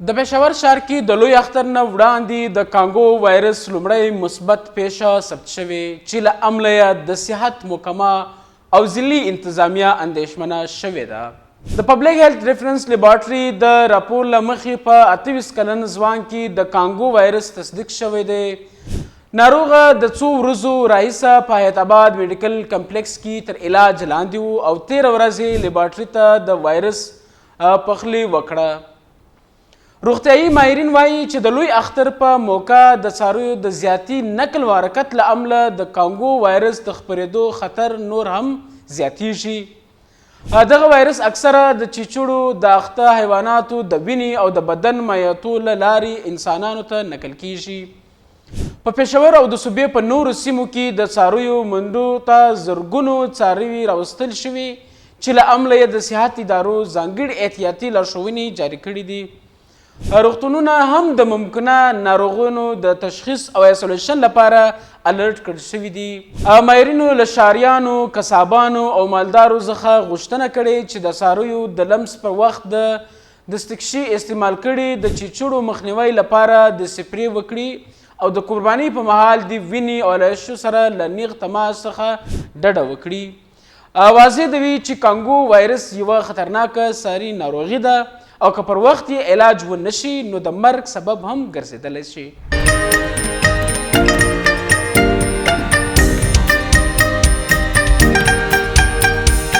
د پېښور ښار کې د لوی اختر نه وړاندې د کانګو وایرس لومړی مثبت پیښه ثبت شوې چې له امله یې د صحت محکمه او ضلعي انتظامیه اندېښمنه شوې ده. د پبلک هیلث ریفرنس لیبارټري د راپور له مخې په 28 کلن ځوان کې د کانګو وایرس تصدیق شوی دی. ناروغه د څو ورځو راهیسه په حیات آباد میډیکل کمپلیکس کې تر علاج لاندې و او 13 ورځې لیبارټري ته د وایرس پخلی وکړه. روغتیایي ماهرین وایي چې د لوی اختر په موقع د څارویو د زیاتي نقل و حرکت له امله د کانګو وایرس د خپرېدو خطر نور هم زیاتیږي. دغه وایرس اکثره د چیچوړو د اخته حیواناتو د وینې او د بدن مایعاتو له لارې انسانانو ته نقل کیږي. په پېښور او د صوبې په نورو سیمو کې د څارویو منډو ته زرګونو څاروي راوستل شوي چې له امله یې د صحت ادارو ځانګړي احتیاطي لارښوونې جاري کړي دي. روغتونونه هم د ممکنه ناروغیو د تشخیص او ایسولیشن لپاره الرټ کړل شوي دي. ماهرینو له ښاریانو، قصابانو او مالدارو څخه غوښتنه کړې چې د څارویو د لمس پر وخت د دستکشې استعمال کړي د چیچوړو مخنیوي لپاره د سپری وکړي او د قربانۍ په مهال د وینې او الایشو سره له نیغ تماس څخه ډډه وکړي. واضح دی چې کانګو وایرس یوه خطرناکه ساري ناروغي ده او که پر وخت یې علاج ونه شي نو د مرګ سبب هم ګرځېدلی شي.